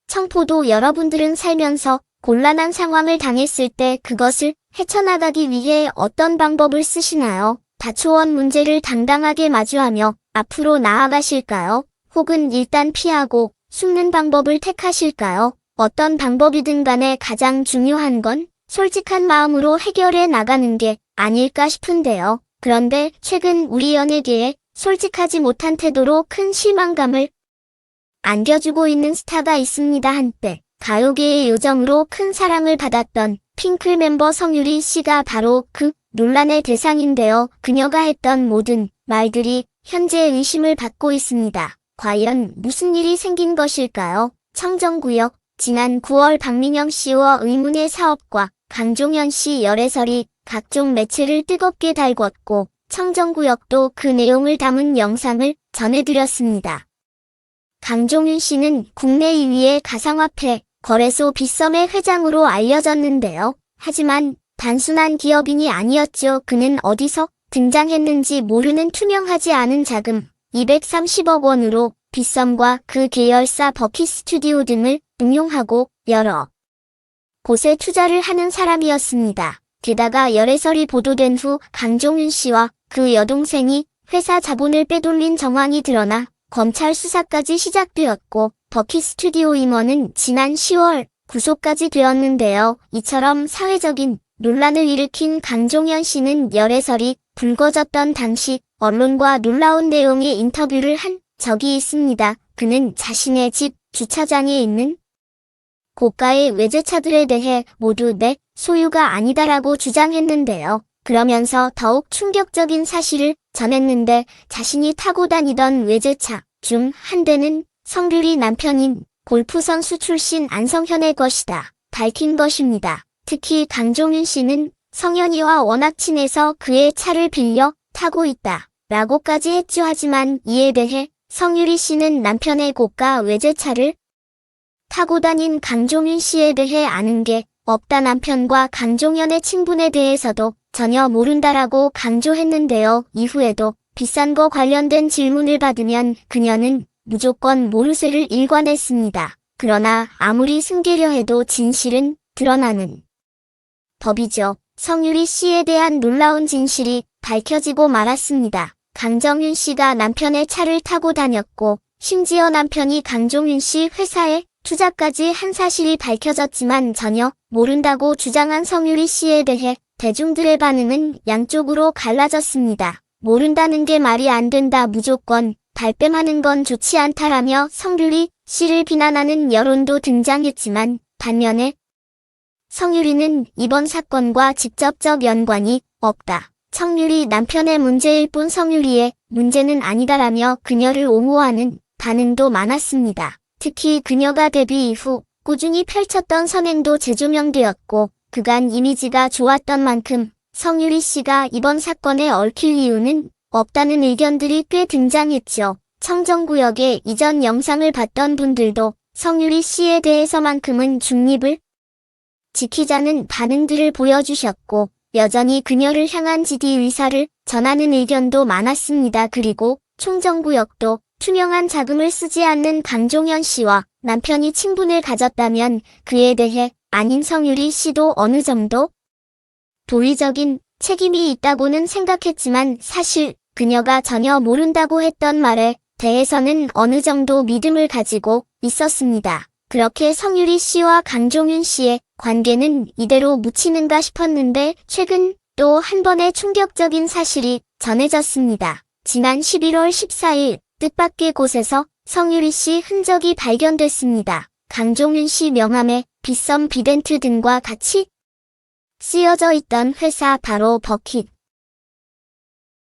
청포도 여러분들은 살면서 곤란한 상황을 당했을 때 그것을 헤쳐나가기 위해 어떤 방법을 쓰시나요? 다초원 문제를 당당하게 마주하며 앞으로 나아가실까요? 혹은 일단 피하고 숨는 방법을 택하실까요? 어떤 방법이든 간에 가장 중요한 건 솔직한 마음으로 해결해 나가는 게 아닐까 싶은데요. 그런데 최근 우리 연예계에 솔직하지 못한 태도로 큰 실망감을 안겨주고 있는 스타가 있습니다. 한때 가요계의 요정으로 큰 사랑을 받았던 핑클 멤버 성유리 씨가 바로 그 논란의 대상인데요. 그녀가 했던 모든 말들이 현재 의심을 받고 있습니다. 과연 무슨 일이 생긴 것일까요? 청정구역 지난 9월 박민영 씨와 의문의 사업과 강종현 씨 열애설이 각종 매체를 뜨겁게 달궜고 청정구역도 그 내용을 담은 영상을 전해드렸습니다. 강종윤 씨는 국내 2위의 가상화폐 거래소 빗썸의 회장으로 알려졌는데요. 하지만 단순한 기업인이 아니었죠. 그는 어디서 등장했는지 모르는 투명하지 않은 자금 230억 원으로 빗썸과 그 계열사 버킷 스튜디오 등을 응용하고 여러 곳에 투자를 하는 사람이었습니다. 게다가 열애설이 보도된 후 강종윤 씨와 그 여동생이 회사 자본을 빼돌린 정황이 드러나 검찰 수사까지 시작되었고 버킷 스튜디오 임원은 지난 10월 구속까지 되었는데요. 이처럼 사회적인 논란을 일으킨 강종현 씨는 열애설이 불거졌던 당시 언론과 놀라운 내용의 인터뷰를 한 적이 있습니다. 그는 자신의 집 주차장에 있는 고가의 외제차들에 대해 모두 내 소유가 아니다라고 주장했는데요. 그러면서 더욱 충격적인 사실을 전했는데 자신이 타고 다니던 외제차 중 한 대는 성유리 남편인 골프 선수 출신 안성현의 것이다 밝힌 것입니다. 특히 강종윤 씨는 성현이와 워낙 친해서 그의 차를 빌려 타고 있다 라고까지 했죠. 하지만 이에 대해 성유리 씨는 남편의 고가 외제차를 타고 다닌 강종윤 씨에 대해 아는 게 없다. 남편과 강종현의 친분에 대해서도 전혀 모른다라고 강조했는데요. 이후에도 비싼 거 관련된 질문을 받으면 그녀는 무조건 모르쇠를 일관했습니다. 그러나 아무리 숨기려 해도 진실은 드러나는 법이죠. 성유리 씨에 대한 놀라운 진실이 밝혀지고 말았습니다. 강정윤 씨가 남편의 차를 타고 다녔고 심지어 남편이 강종윤 씨 회사에 투자까지 한 사실이 밝혀졌지만 전혀 모른다고 주장한 성유리 씨에 대해 대중들의 반응은 양쪽으로 갈라졌습니다. 모른다는 게 말이 안 된다. 무조건 발뺌하는 건 좋지 않다라며 성유리 씨를 비난하는 여론도 등장했지만 반면에 성유리는 이번 사건과 직접적 연관이 없다. 성유리 남편의 문제일 뿐 성유리의 문제는 아니다라며 그녀를 옹호하는 반응도 많았습니다. 특히 그녀가 데뷔 이후 꾸준히 펼쳤던 선행도 재조명되었고 그간 이미지가 좋았던 만큼 성유리 씨가 이번 사건에 얽힐 이유는 없다는 의견들이 꽤 등장했죠. 청정구역의 이전 영상을 봤던 분들도 성유리 씨에 대해서만큼은 중립을 지키자는 반응들을 보여주셨고 여전히 그녀를 향한 지지 의사를 전하는 의견도 많았습니다. 그리고 청정구역도 투명한 자금을 쓰지 않는 강종현 씨와 남편이 친분을 가졌다면 그에 대해 아닌 성유리 씨도 어느 정도 도의적인 책임이 있다고는 생각했지만 사실 그녀가 전혀 모른다고 했던 말에 대해서는 어느 정도 믿음을 가지고 있었습니다. 그렇게 성유리 씨와 강종윤 씨의 관계는 이대로 묻히는가 싶었는데 최근 또 한 번의 충격적인 사실이 전해졌습니다. 지난 11월 14일 뜻밖의 곳에서 성유리 씨 흔적이 발견됐습니다. 강종윤 씨 명함에 빗썸 비덴트 등과 같이 쓰여져 있던 회사 바로 버킷